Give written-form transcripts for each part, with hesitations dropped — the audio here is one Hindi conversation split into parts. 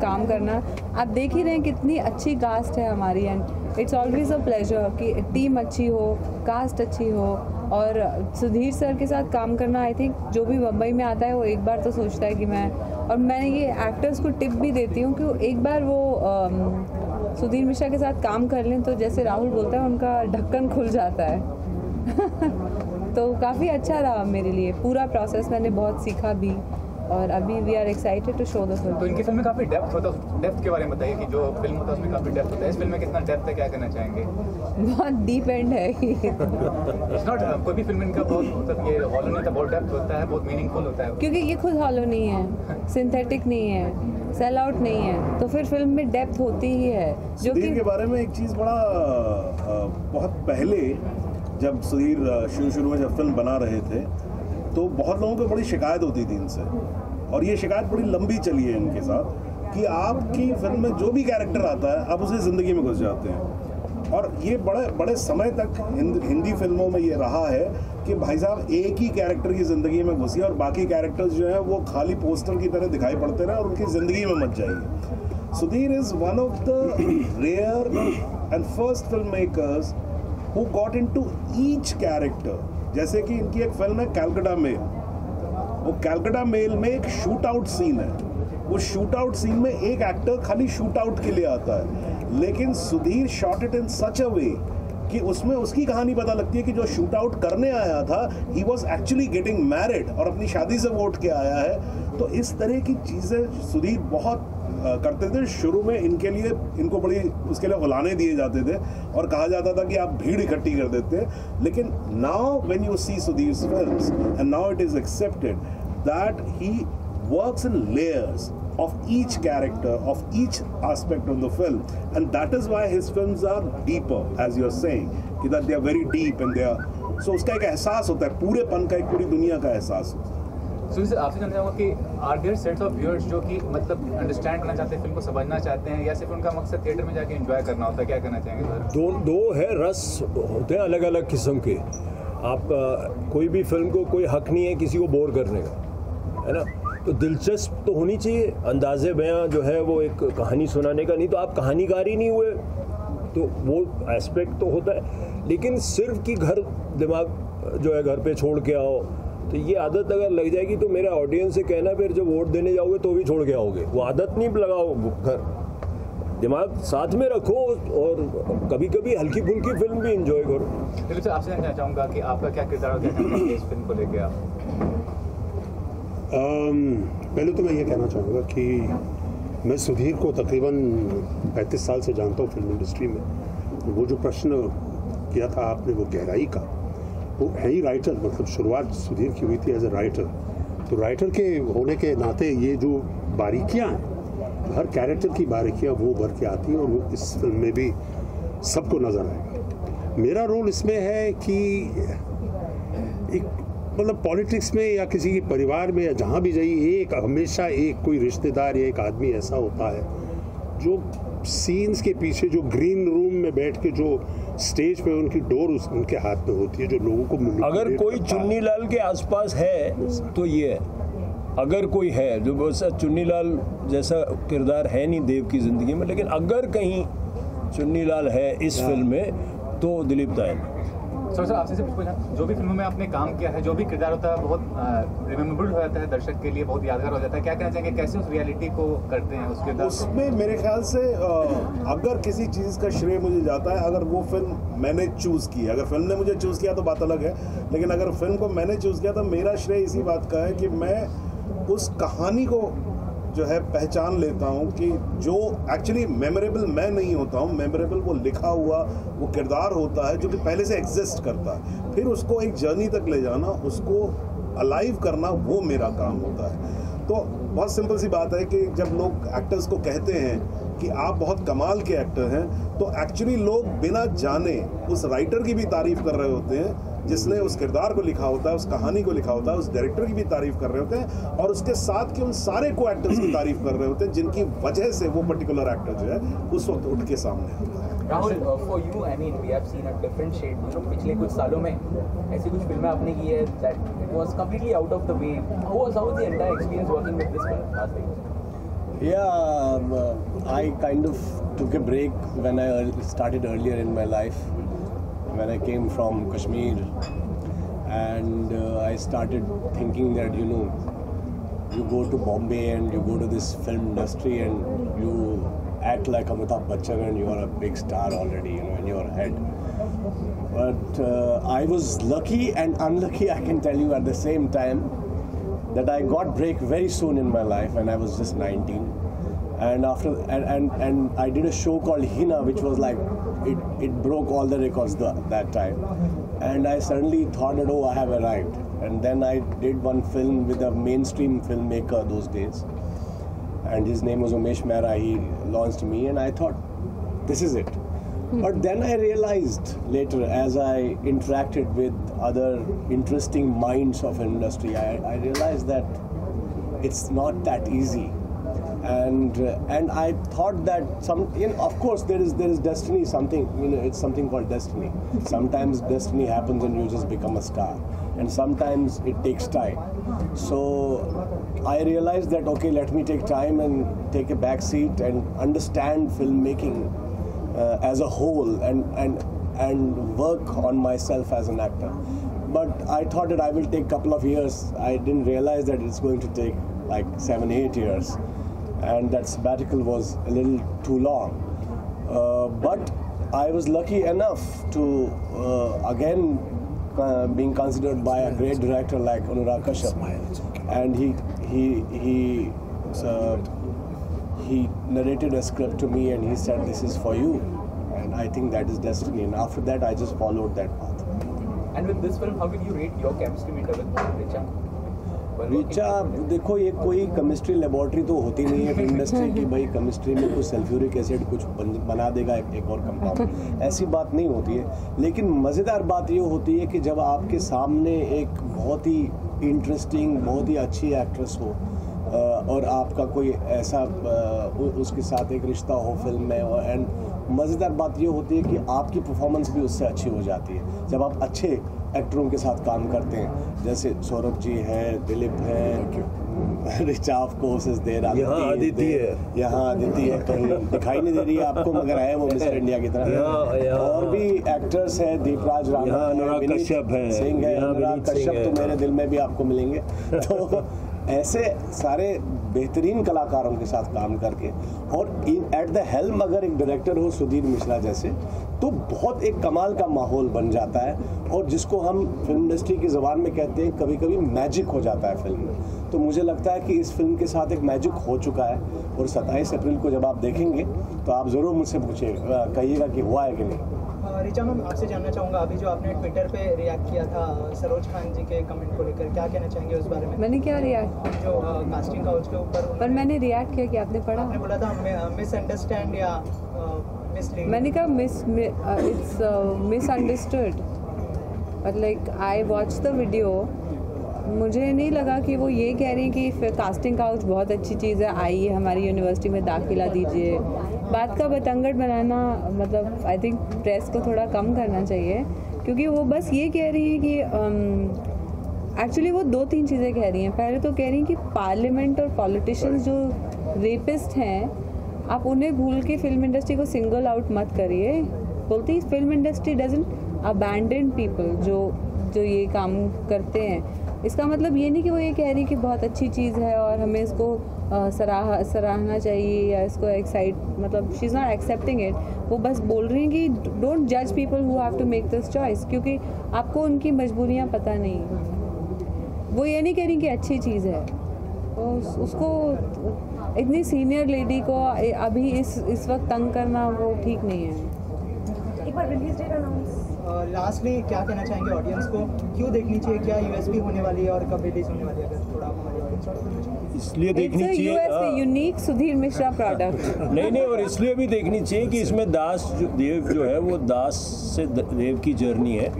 काम करना। आप देख ही रहे हैं कितनी अच्छी कास्ट है हमारी, and it's always a pleasure कि टीम अच्छी हो, कास्ट अच्छी हो। और सुधीर सर के साथ काम करना, आई थिंक जो भी मुंबई में आता है वो एक बार तो सोचता है कि मैं ये एक्टर्स को टिप भी देती हूँ कि एक बार वो सुधीर मिश्रा के साथ काम कर लें तो जैसे राहुल बोलता है उनका ढक्कन खुल जाता है। तो काफ़ी अच्छा रहा मेरे लिए पूरा प्रोसेस, मैंने बहुत सीखा भी, और अभी we are excited to show the film. तो इनकी फिल्म में काफ़ी डेप्थ होता है, डेप्थ के बारे में बताइए कि जो फिल्म होता है उसमें काफ़ी डेप्थ होता है, इस फिल्म में कितना डेप्थ है, क्या करना चाहेंगे? बहुत डीप एंड है इट्स नॉट कोई भी फिल्म इनका बहुत मतलब ये हॉलो नहीं था, बहुत डेप्थ होता है, बहुत मीनिंगफुल होता है, क्योंकि ये खुद हॉलो नहीं है, सिंथेटिक नहीं है, सेल आउट नहीं है, तो फिर फिल्म में डेप्थ होती ही है। जो कि के बारे में एक चीज़ बहुत पहले जब सुधीर शुरू में जब फिल्म बना रहे थे तो बहुत लोगों को बड़ी शिकायत होती थी इनसे, और ये शिकायत बड़ी लंबी चली है इनके साथ कि आपकी फिल्म में जो भी कैरेक्टर आता है आप उसे ज़िंदगी में घुस जाते हैं। और ये बड़े बड़े समय तक हिंदी फिल्मों में ये रहा है कि भाई साहब एक ही कैरेक्टर की ज़िंदगी में घुसिए और बाकी कैरेक्टर्स जो हैं वो खाली पोस्टर की तरह दिखाई पड़ते रहे और उनकी ज़िंदगी में मत जाइए। Sudhir is one of the rare and first film makers who got into each character. जैसे कि इनकी एक फिल्म है कैलकाटा मेल, वो कैलकाटा मेल में एक शूट आउट सीन है, वो शूट आउट सीन में एक एक्टर खाली शूट आउट के लिए आता है, लेकिन सुधीर शॉट इट इन सच अ वे कि उसमें उसकी कहानी पता लगती है कि जो शूट आउट करने आया था he was actually getting married और अपनी शादी से वोट के आया है। तो इस तरह की चीज़ें सुधीर बहुत करते थे। शुरू में इनको बड़ी उसके लिए उलाने दिए जाते थे और कहा जाता था कि आप भीड़ इकट्ठी कर देते हैं, लेकिन now when you see Sudhir's films and now it is accepted that he works in layers of each character, of each aspect of the film, and that is why his films are deeper, as you are saying, that they are very deep and they are so उसका एक एहसास होता है, पूरेपन का, एक पूरी दुनिया का एहसास होता है। सुनील सर, आपसे जानना चाहूँगा कि are there sets of viewers जो कि मतलब अंडरस्टैंड करना चाहते हैं, फिल्म को समझना चाहते हैं, या सिर्फ उनका मकसद थिएटर में जाके एंजॉय करना होता है, क्या करना चाहेंगे सर? दो है, रस होते हैं अलग अलग किस्म के। आप कोई भी फिल्म को कोई हक नहीं है किसी को बोर करने का, है ना, तो दिलचस्प तो होनी चाहिए। अंदाज़े बयां जो है वो एक कहानी सुनाने का, नहीं तो आप कहानीकार ही नहीं हुए, तो वो एस्पेक्ट तो होता है। लेकिन सिर्फ कि घर दिमाग जो है घर पे छोड़ के आओ, तो ये आदत अगर लग जाएगी तो मेरा ऑडियंस से कहना फिर जब वोट देने जाओगे तो भी छोड़ के आओगे, वो आदत नहीं लगाओ। घर दिमाग साथ में रखो और कभी कभी हल्की फुल्की फिल्म भी एंजॉय करो। चलिए सर, आपसे जानना चाहूँगा कि आपका क्या किरदार और क्या कहना है इस फिल्म को लेके आप? पहले तो मैं ये कहना चाहूँगा कि मैं सुधीर को तकरीबन 35 साल से जानता हूँ फिल्म इंडस्ट्री में। वो जो प्रश्न किया था आपने वो गहराई का, वो है ही राइटर, मतलब शुरुआत सुधीर की हुई थी एज ए राइटर, तो राइटर के होने के नाते ये जो बारीकियाँ हैं, हर कैरेक्टर की बारीकियाँ वो भर के आती हैं और वो इस फिल्म में भी सबको नज़र आएगा। मेरा रोल इसमें है कि एक मतलब पॉलिटिक्स में या किसी के परिवार में या जहाँ भी जाइए, एक हमेशा एक कोई रिश्तेदार या एक आदमी ऐसा होता है जो सीन्स के पीछे, जो ग्रीन रूम में बैठ के जो स्टेज पे उनकी डोर उनके हाथ में होती है, जो लोगों को अगर कोई चुन्नी लाल के आसपास है तो ये है, अगर कोई है जो बस चुन्नी लाल जैसा किरदार है नहीं देव की ज़िंदगी में, लेकिन अगर कहीं चुन्नी लाल है इस फिल्म में तो दिलीप तायल। सर आपसे सिर्फ पूछना, जो भी फिल्मों में आपने काम किया है, जो भी किरदार होता है बहुत रिमेम्बर्ड हो जाता है, दर्शक के लिए बहुत यादगार हो जाता है, क्या कहना चाहेंगे, कैसे उस रियलिटी को करते हैं उस किरदार? उसमें मेरे ख्याल से अगर किसी चीज़ का श्रेय मुझे जाता है, अगर वो फिल्म मैंने चूज़ की, अगर फिल्म ने मुझे चूज़ किया तो बात अलग है, लेकिन अगर फिल्म को मैंने चूज़ किया तो मेरा श्रेय इसी बात का है कि मैं उस कहानी को जो है पहचान लेता हूँ कि जो एक्चुअली मेमोरेबल मैं नहीं होता हूँ, मेमोरेबल वो लिखा हुआ वो किरदार होता है जो कि पहले से एग्जिस्ट करता है, फिर उसको एक जर्नी तक ले जाना, उसको अलाइव करना, वो मेरा काम होता है। तो बहुत सिंपल सी बात है कि जब लोग एक्टर्स को कहते हैं कि आप बहुत कमाल के एक्टर हैं, तो एक्चुअली लोग बिना जाने उस राइटर की भी तारीफ कर रहे होते हैं जिसने उस किरदार को लिखा होता है, उस कहानी को लिखा होता है, उस डायरेक्टर की भी तारीफ कर रहे होते हैं और उसके साथ के उन सारे को एक्टर्स की तारीफ कर रहे होते हैं जिनकी वजह से वो पर्टिकुलर एक्टर जो है उस वक्त उठ के सामने आता है। Rahul, for you I mean we have seen a different shade, you know, पिछले कुछ सालों में ऐसी कुछ फिल्में आपने की है that it was completely out of the way. How was the entire experience working with this film? Yeah, I kind of took a break when I started earlier in my life, when I came from Kashmir, and I started thinking that, you know, you go to Bombay and you go to this film industry and you act like Amitabh Bachchan and you are a big star already, you know, in your head. But I was lucky and unlucky, I can tell you at the same time, that I got break very soon in my life when I was just 19. And after and I did a show called Hina, which was like it broke all the records that time. And I suddenly thought that, oh, I have arrived. And then I did one film with a mainstream filmmaker those days, and his name was Umesh Mehra. He launched me, and I thought, this is it. But then I realized later, as I interacted with other interesting minds of industry, I realized that it's not that easy. And I thought that of course there is destiny, something, you know, it's something called destiny. Sometimes destiny happens and you just become a star, and sometimes it takes time. So I realized that, okay, let me take time and take a back seat and understand filmmaking as a whole, and work on myself as an actor. But I thought that I will take a couple of years. I didn't realize that it's going to take like 7-8 years, and that sabbatical was a little too long. But I was lucky enough to again being considered by a great director like Anurag Kashyap, and he narrated a script to me and he said, this is for you. And I think that is destiny, and after that I just followed that path. And with this film, how will you rate your chemistry with Richa? Richa, देखो, ये कोई केमिस्ट्री लेबोरेटरी तो होती नहीं है फिल्म इंडस्ट्री की, भाई केमिस्ट्री में कुछ सल्फ्यूरिक एसिड कुछ बना देगा एक और कंपाउंड, ऐसी बात नहीं होती है. लेकिन मज़ेदार बात ये होती है कि जब आपके सामने एक बहुत ही इंटरेस्टिंग, बहुत ही अच्छी एक्ट्रेस हो और आपका कोई ऐसा उसके साथ एक रिश्ता हो फिल्म में, एंड मज़ेदार बात ये होती है कि आपकी परफॉर्मेंस भी उससे अच्छी हो जाती है जब आप अच्छे एक्टरों के साथ काम करते हैं. जैसे सौरभ जी हैं, दिलीप हैं, Richa of course is there, यहाँ अदिति है, यहाँ अदिति है, कहीं दिखाई नहीं दे रही है आपको मगर है वो मिस्टर इंडिया की तरह. और भी एक्टर्स हैं, दीपराज राणा, अनुराग कश्यप है, सिंह है, अनुराग कश्यप तो मेरे दिल में भी आपको मिलेंगे. तो ऐसे सारे बेहतरीन कलाकारों के साथ काम करके, और एट द हेल्म अगर एक डायरेक्टर हो सुधीर मिश्रा जैसे, तो बहुत एक कमाल का माहौल बन जाता है, और जिसको हम फिल्म इंडस्ट्री की ज़बान में कहते हैं कभी कभी मैजिक हो जाता है फिल्म में. तो मुझे लगता है कि इस फिल्म के साथ एक मैजिक हो चुका है, और 27 अप्रैल को जब आप देखेंगे तो आप ज़रूर मुझसे पूछिएगा, कहिएगा कि हुआ है कि नहीं. रिचा मैम, आपसे जानना चाहूँगा, अभी जो आपने ट्विटर पे रिएक्ट किया था सरोज खान जी के कमेंट को लेकर, क्या कहना चाहेंगे उस बारे में? मैंने क्या रिएक्ट, जो कास्टिंग काउच के ऊपर, पर मैंने रिएक्ट किया कि आपने पढ़ा, आपने बोला था मिसअंडरस्टैंड या मिसलीड. मैंने कहा it's misunderstood, but like I watch the video. मुझे नहीं लगा कि वो ये कह रही हैं कि कास्टिंग काउच बहुत अच्छी चीज़ है, आइए हमारी यूनिवर्सिटी में दाखिला दीजिए. बात का बतंगड़ बनाना, मतलब आई थिंक प्रेस को थोड़ा कम करना चाहिए, क्योंकि वो बस ये कह रही हैं कि एक्चुअली वो 2-3 चीज़ें कह रही हैं. पहले तो कह रही हैं कि पार्लियामेंट और पॉलिटिशियंस जो रेपिस्ट हैं, आप उन्हें भूल के फिल्म इंडस्ट्री को सिंगल आउट मत करिए. बोलती film industry doesn't abandon people जो ये काम करते हैं. इसका मतलब ये नहीं कि वो ये कह रही कि बहुत अच्छी चीज़ है और हमें इसको सराहना चाहिए या इसको मतलब she is not accepting it. वो बस बोल रही हैं कि डोंट जज people who have to make this choice, क्योंकि आपको उनकी मजबूरियाँ पता नहीं. वो ये नहीं कह रही कि अच्छी चीज़ है. उसको इतनी सीनियर लेडी को अभी इस वक्त तंग करना वो ठीक नहीं है. एक बार रिलीज डेट अनाउंस. लास्टली क्या कहना चाहेंगे ऑडियंस को, क्यों देखनी चाहिए, क्या यूएसपी होने वाली है और कब रिलीज होने वाली है, अगर थोड़ा हमारे ऑडियंस को इसलिए देखनी चाहिए. USP unique Sudhir Mishra product. नहीं, और इसलिए भी देखनी चाहिए कि इसमें देव जो है वो दास से देव की जर्नी है.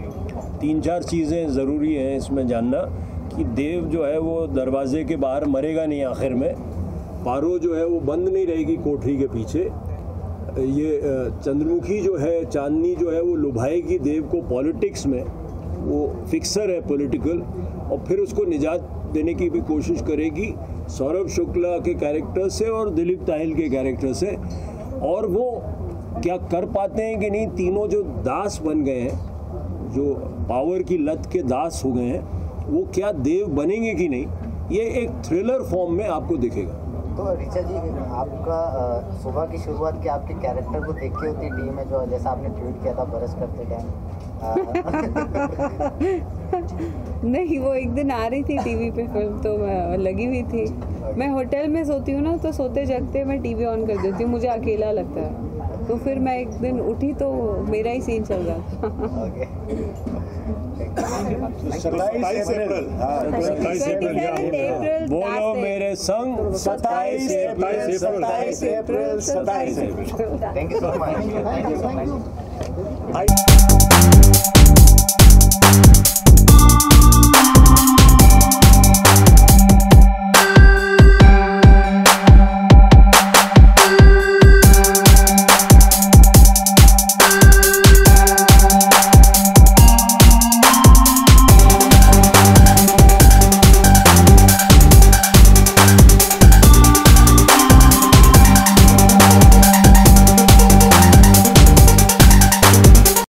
3-4 चीज़ें ज़रूरी हैं इसमें जानना, कि देव जो है वो दरवाजे के बाहर मरेगा नहीं आखिर में, पारो जो है वो बंद नहीं रहेगी कोठरी के पीछे. ये चंद्रमुखी जो है, चांदनी जो है वो लुभाएगी देव को पॉलिटिक्स में, वो फिक्सर है पॉलिटिकल, और फिर उसको निजात देने की भी कोशिश करेगी सौरभ शुक्ला के कैरेक्टर से और दिलीप ताहिल के कैरेक्टर से, और वो क्या कर पाते हैं कि नहीं। तीनों जो दास बन गए हैं, जो पावर की लत के दास हो गए हैं, वो क्या देव बनेंगे कि नहीं, ये एक थ्रिलर फॉर्म में आपको दिखेगा। तो ऋचा जी, आपका सुबह की शुरुआत क्या आपके कैरेक्टर को देख के होती टीम में, जो जैसा आपने ट्वीट किया था बरस करते टाइम? नहीं, वो एक दिन आ रही थी टीवी पे फिल्म, तो मैं लगी हुई थी। मैं होटल में सोती हूँ ना, तो सोते जगते मैं टीवी ऑन कर देती हूँ, मुझे अकेला लगता है। तो फिर मैं एक दिन उठी तो मेरा ही सीन चल रहा था। 27 अप्रैल। बोलो मेरे संग 27 अप्रैल। Thank you so much.